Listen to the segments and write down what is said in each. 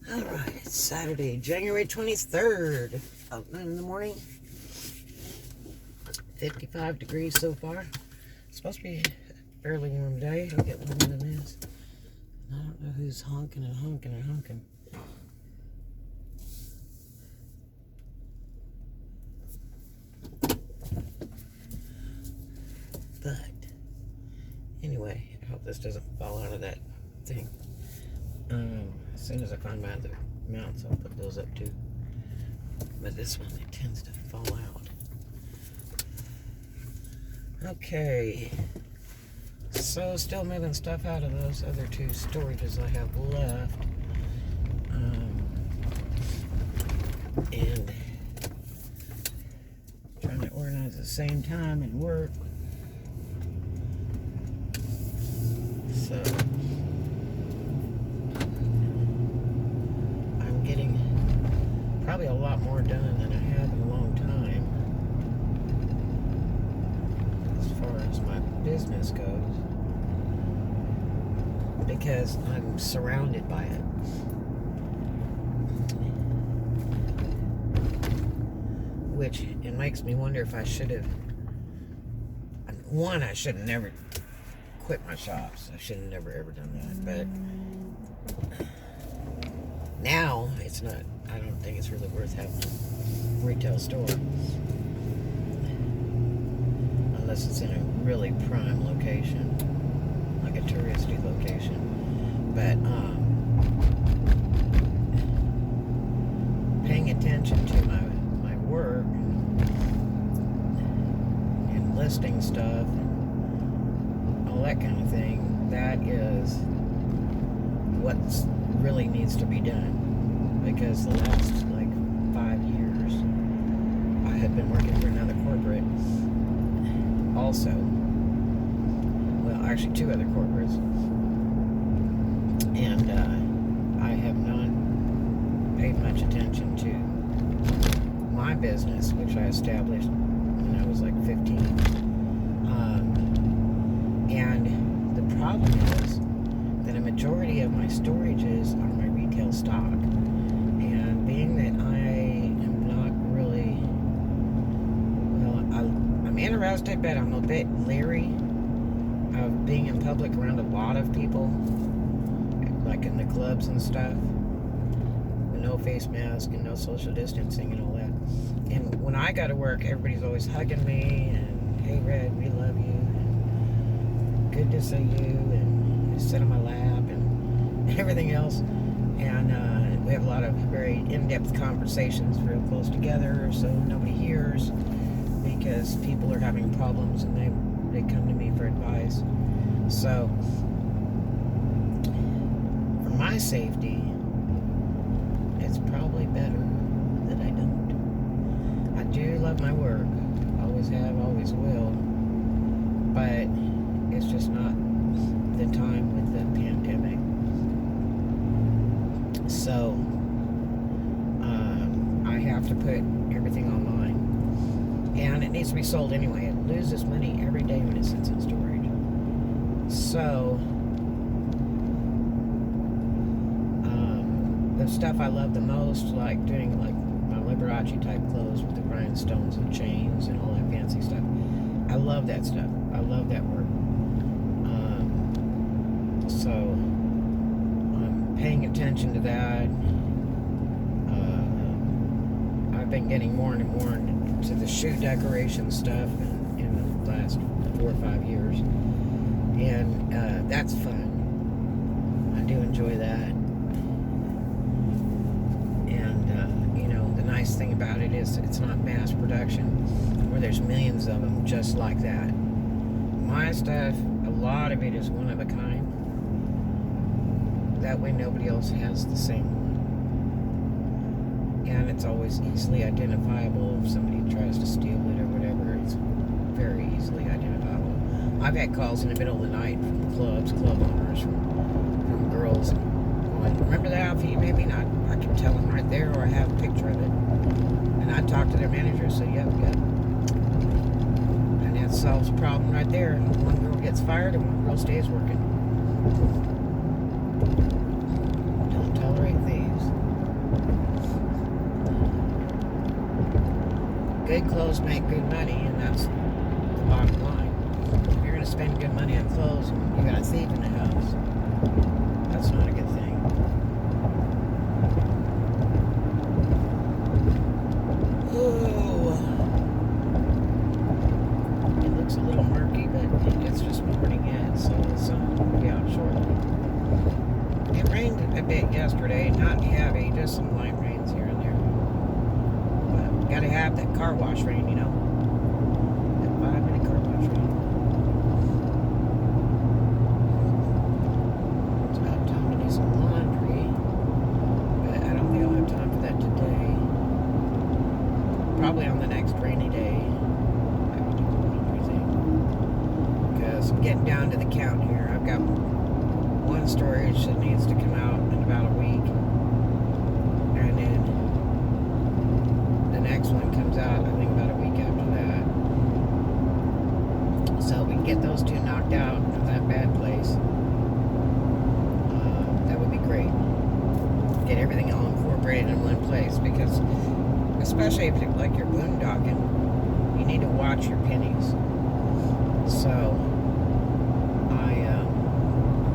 Alright, it's Saturday, January 23rd. About 9 in the morning. 55 degrees so far. It's supposed to be a fairly warm day. I'll get warmer than this. I don't know who's honking and honking and honking. But, anyway, I hope this doesn't fall out of that thing. As soon as I find my other mounts, I'll put those up too. But this one, it tends to fall out. Okay. So, still moving stuff out of those other two storages I have left. And trying to organize at the same time and work. So, I'm getting probably a lot more done than I have in a long time as far as my business goes, because I'm surrounded by it. Which, it makes me wonder if I should have, one, I should have never quit my shops. I should have never ever done that. But now it's not, I don't think it's really worth having a retail store unless it's in a really prime location, like a touristy location. But paying attention to my work and listing stuff and all that kind of thing, that is what really needs to be done, because the last like 5 years I had been working for another corporate also, well actually 2 other corporates, and I have not paid much attention to my business, which I established when I was like 15. And the problem is that a majority of my storages are my retail stock. And being that I am not really, well, I'm interested, but I'm a bit leery of being in public around a lot of people, like in the clubs and stuff, with no face mask and no social distancing and all that. And when I go to work, everybody's always hugging me and, hey Red, we love you, and good to see you, and you sit on my lap and everything else. And we have a lot of very in-depth conversations real close together, so nobody hears, because people are having problems and they come to me for advice. So for my safety, it's probably better that I don't. I do love my work, always have, always will, but it's just not the time with the pandemic. So I have to put everything online, and it needs to be sold anyway. It loses money every day when it sits in storage. So the stuff I love the most, like doing like my Liberace type clothes with the rhinestones and chains and all that fancy stuff, I love that stuff. I love that work. So I'm paying attention to that. I've been getting more and more into the shoe decoration stuff in the last 4 or 5 years, and that's fun. I do enjoy that. The nice thing about it is it's not mass production where there's millions of them just like that. My stuff, a lot of it is one of a kind. That way nobody else has the same one. And it's always easily identifiable if somebody tries to steal it or whatever. It's very easily identifiable. I've had calls in the middle of the night from clubs, club owners, from girls. Like, remember that outfit you made me? I can tell them right there, or I have a picture of it. And I talk to their manager and say, yep. And that solves the problem right there. One girl gets fired and one girl stays working. Don't tolerate thieves. good clothes make good money, and that's the bottom line. If you're going to spend good money on clothes and you got a thief in the house, that's not a good thing. Oh, it looks a little murky, but it's just morning yet, so the sun will be out shortly. It rained a bit yesterday, not heavy, just some light rains here and there. But gotta have that car wash rain, you know. That 5-minute car wash rain. It's about time to do some laundry, but I don't think I'll have time for that today. Probably on the next rainy day, I will do the laundry thing. Because I'm getting down to the count here. I've got one storage that needs to come out in about a week, and then the next one comes out I think about a week after that, so we can get those two knocked out of that bad place. That would be great. Get everything all incorporated in one place, because especially if you're like you're boondocking, you need to watch your pennies. So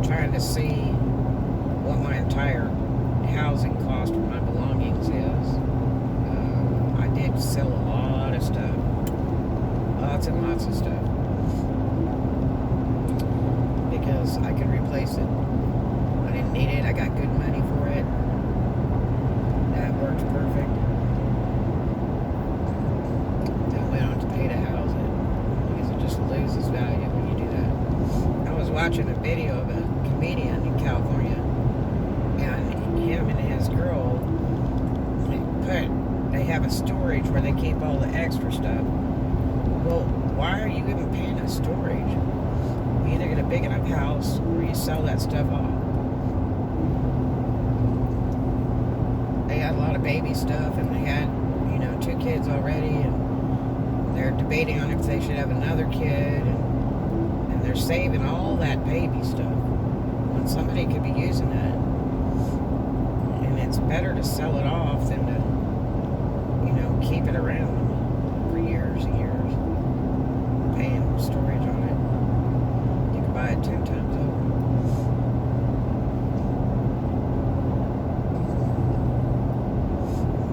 trying to see what my entire housing cost for my belongings is. I did sell a lot of stuff. Lots and lots of stuff. Because I could replace it. I didn't need it. I got good money for it. That worked perfect. Then went on to pay to house it. Because it just loses value when you do that. I was watching a video of a comedian in California, and him and his girl, they have a storage where they keep all the extra stuff. Well, why are you even paying a storage? You either get a big enough house or you sell that stuff off. They had a lot of baby stuff, and they had, 2 kids already, and they're debating on if they should have another kid, and they're saving all that baby stuff when somebody could be using that. And it's better to sell it off than to, keep it around for years and years, paying storage on it. You can buy it 10 times over.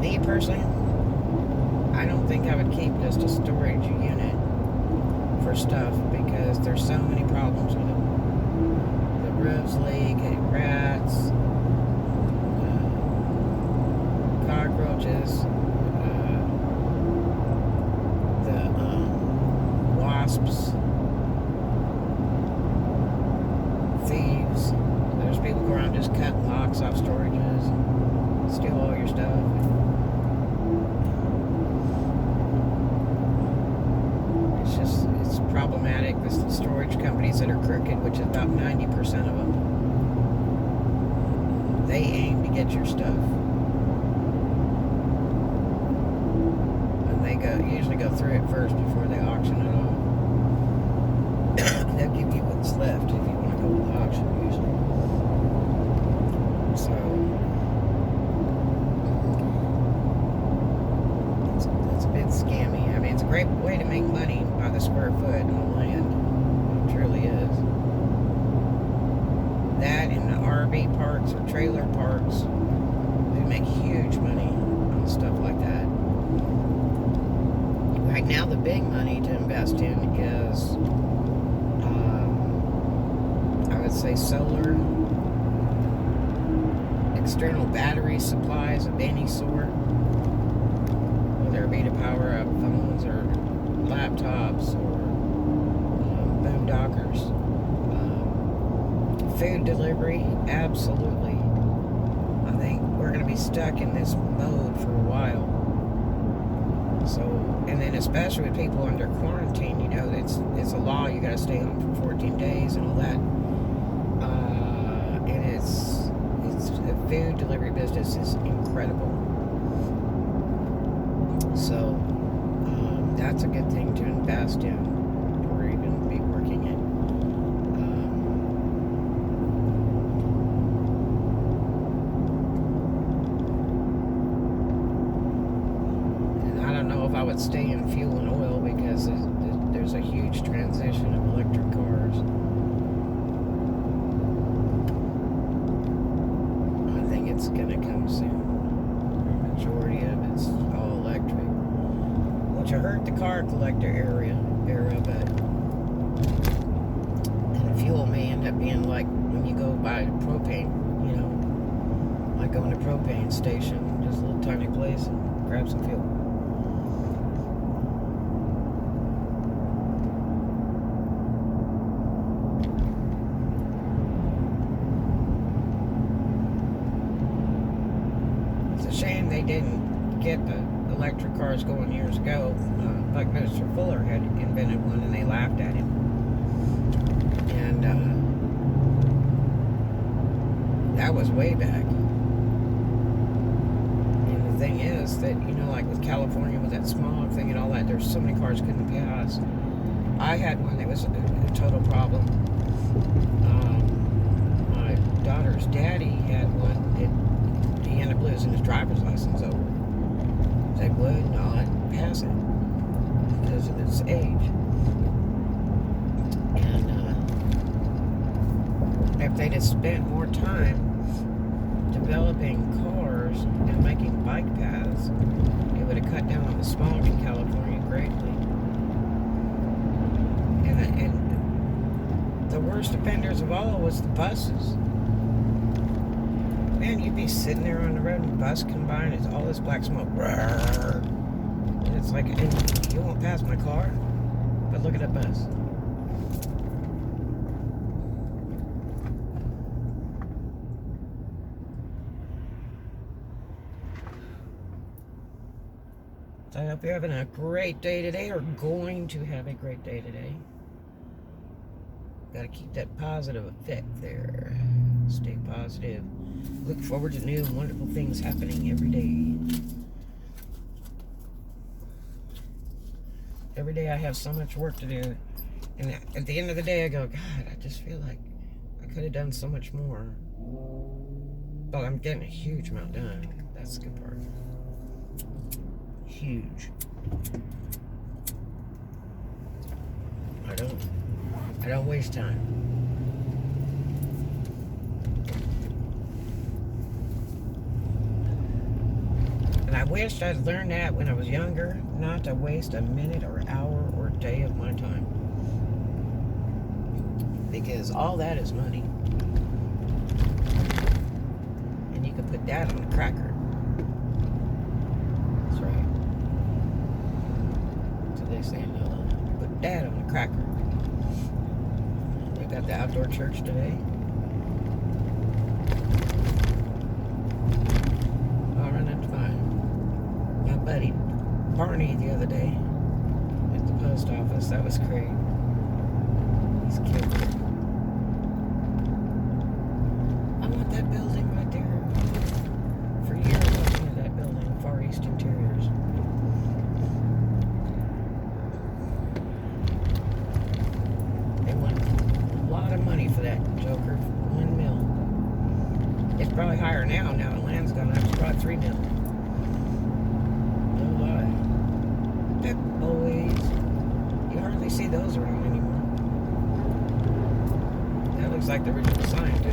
Me personally, I don't think I would keep just a storage unit for stuff, because there's so many problems with them. The roofs leak, rats, cockroaches, the wasps, thieves. There's people go around just cutting locks off storages and steal all your stuff. It's problematic. The storage companies that are crooked, which is about 90% of them, they aim to get your stuff. And they usually go through it first before they auction it off. They'll give you what's left if you want to go to the auction, usually. So it's a bit scammy. I mean, it's a great way to make money by the square foot on land. It truly is. That and the RV parks or trailer parks, they make huge money on stuff like that. Right now, the big money to invest in is, I would say, solar, external battery supplies of any sort, whether it be to power up phones or laptops or boondockers. Food delivery, absolutely. I think we're going to be stuck in this mode for a while. So, and then especially with people under quarantine, it's a law, you got to stay home for 14 days and all that. And the food delivery business is incredible. So, that's a good thing to invest in, or even be working in. if I would stay in fuel and oil because there's a huge transition of electric cars. I think it's gonna come soon. The majority of it's all electric, which I heard the car collector era, but and the fuel may end up being like when you go buy propane, like going to a propane station, just a little tiny place, and grab some fuel. It's a shame they didn't get the electric cars going years ago. Like Mr. Fuller had invented one and they laughed at him. And that was way back. And the thing is that, like with California with that smog thing and all that, there's so many cars couldn't pass. I had one that was a total problem. My daughter's daddy had one. He ended up losing his driver's license over. They would not pass it because of its age. And if they'd have spent more time developing cars and making bike paths, it would have cut down on the smog in California greatly. And the worst offenders of all was the buses. Man, you'd be sitting there on the road and a bus come by and it's all this black smoke. And it's like, and you won't pass my car, but look at that bus. So I hope you're having a great day today, or going to have a great day today. Got to keep that positive effect there. Stay positive. Look forward to new and wonderful things happening every day. Every day I have so much work to do. And at the end of the day I go, God, I just feel like I could have done so much more. But I'm getting a huge amount done. That's the good part. Huge. I don't waste time. And I wished I'd learned that when I was younger, not to waste a minute or hour or day of my time. Because all that is money. And you can put that on a cracker. That's right. So they say, no, put that on a cracker. They got the outdoor church today. Buddy Barney the other day at the post office. That was great. He's cute. I want that building right there. For years I wanted that building, Far East Interiors. They want a lot of money for that joker. $1 million. It's probably higher now. Now the land's gone up. It's probably $3 million. You hardly see those around anymore. That looks like the original sign, too.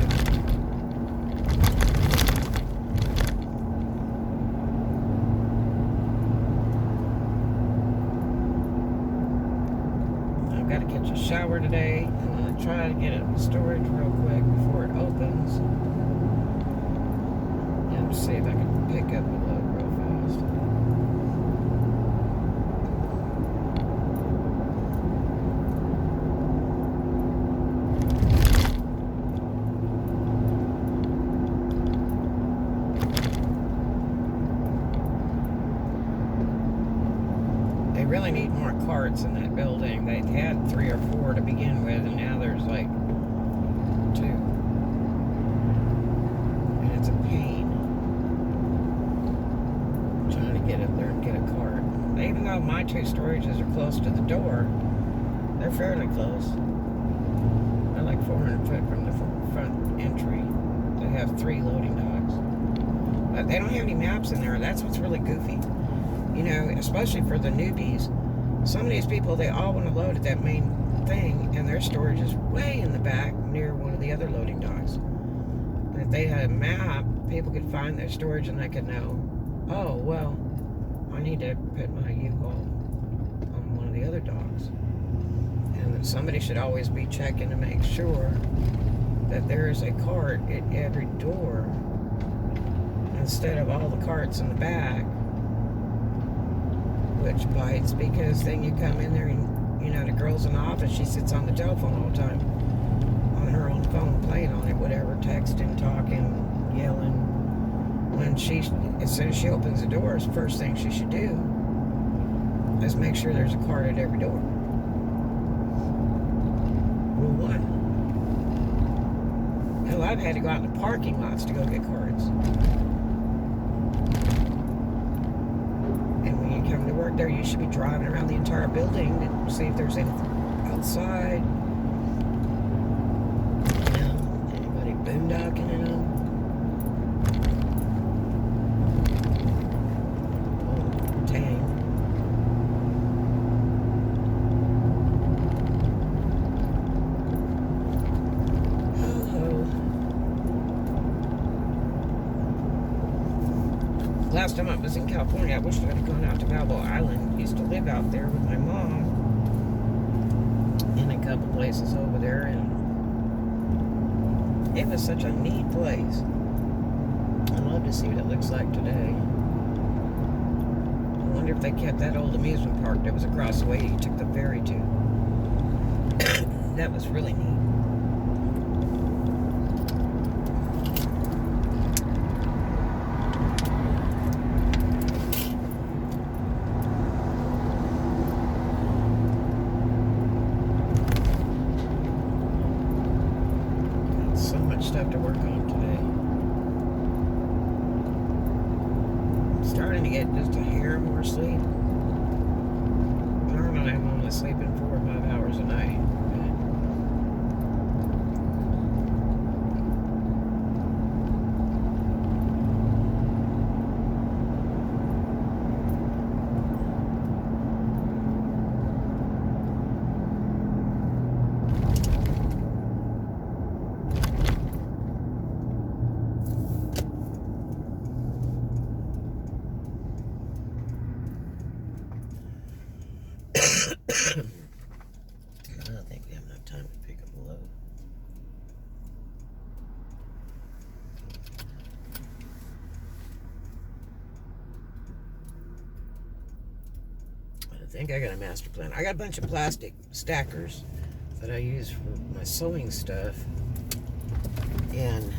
I've got to catch a shower today. I'm going to try to get it in storage real quick before it opens. And see if I can pick up a load real fast. Really need more carts in that building. They had 3 or 4 to begin with, and now there's like 2. And it's a pain trying to get up there and get a cart. Even though my 2 storages are close to the door, they're fairly close. They're like 400 foot from the front entry. They have 3 loading docks. But they don't have any maps in there. That's what's really goofy. You know, especially for the newbies. Some of these people, they all want to load at that main thing, and their storage is way in the back near one of the other loading docks. And if they had a map, people could find their storage and they could know, oh, well, I need to put my U-Haul on one of the other docks. And somebody should always be checking to make sure that there is a cart at every door instead of all the carts in the back, which bites, because then you come in there and, you know, the girl's in the office, she sits on the telephone all the time, on her own phone, playing on it, whatever, texting, talking, yelling. When as soon as she opens the doors, first thing she should do is make sure there's a cart at every door. Rule 1. Hell, I've had to go out in the parking lots to go get carts. And when you come to work there, you should be driving around the entire building to see if there's anything outside. You know, anybody boondocking in them. Last time I was in California, I wish I had gone out to Balboa Island. I used to live out there with my mom in a couple places over there, and it was such a neat place. I'd love to see what it looks like today. I wonder if they kept that old amusement park that was across the way you took the ferry to. That was really neat. Stuff to work on today. I'm starting to get just a hair more sleep. Normally I'm only sleeping 4 or 5 hours a night. I don't think we have enough time to pick up a load. I think I got a master plan. I got a bunch of plastic stackers that I use for my sewing stuff, and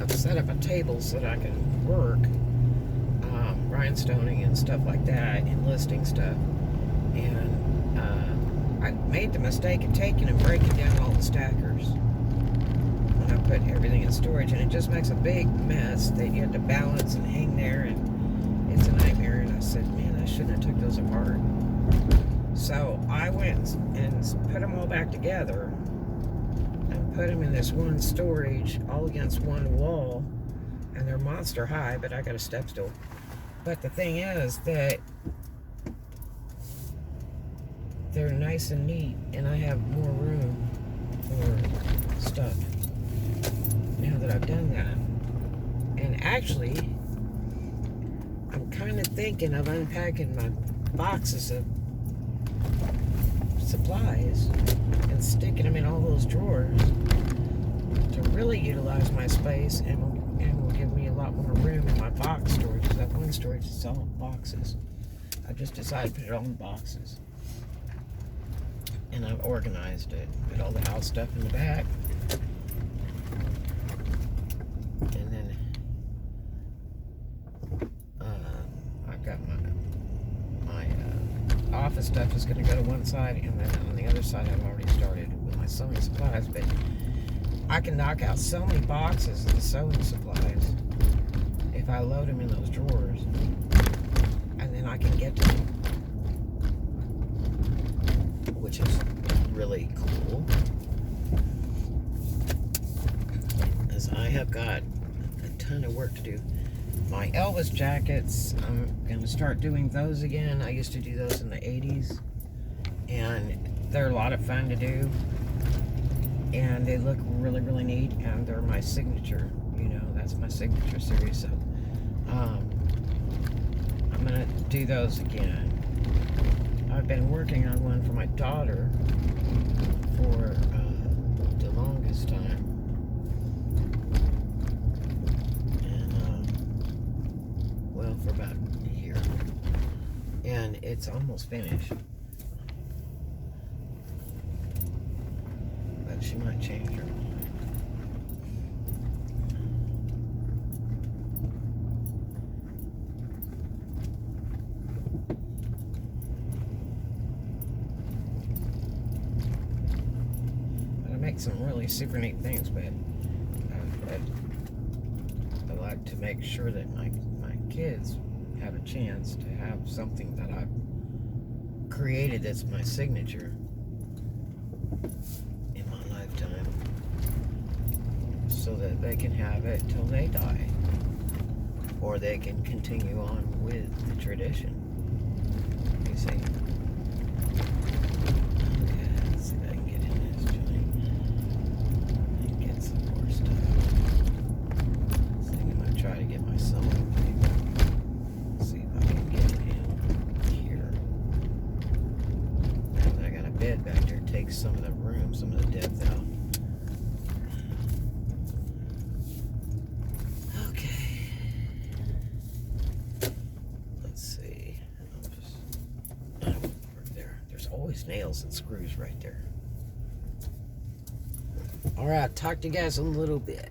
I've set up a table so that I can work rhinestoning and stuff like that, and listing stuff. And I made the mistake of taking and breaking down all the stackers when I put everything in storage, and it just makes a big mess that you have to balance and hang there, and it's a nightmare. And I said, man, I shouldn't have took those apart. So I went and put them all back together and put them in this one storage all against one wall, and they're monster high, but I got a step stool. But the thing is that they're nice and neat, and I have more room for stuff now that I've done that. And actually, I'm kind of thinking of unpacking my boxes of supplies and sticking them in all those drawers to really utilize my space, and will give me a lot more room in my box storage. That one storage is all boxes. I just decided to put it all in boxes, and I've organized it. Put all the house stuff in the back, and then I've got my office stuff is going to go to one side, and then on the other side I've already started with my sewing supplies. But I can knock out so many boxes of the sewing supplies if I load them in those drawers, and then I can get to them, which is really cool, as I have got a ton of work to do. My Elvis jackets, I'm going to start doing those again. I used to do those in the 80s, and they're a lot of fun to do, and they look really, really neat, and they're my signature, you know, that's my signature series. So I'm going to do those again. I've been working on one for my daughter for the longest time. For about a year, and it's almost finished, but she might change her mind. I make some really super neat things, but I like to make sure that my kids have a chance to have something that I've created that's my signature in my lifetime, so that they can have it till they die, or they can continue on with the tradition. You see? Okay, let's see if I can get in this joint and get some more stuff. So I'm gonna try to get my sewing paper. Bed back there takes some of the room, some of the depth out. Okay. Let's see. There's always nails and screws right there. All right, I'll talk to you guys in a little bit.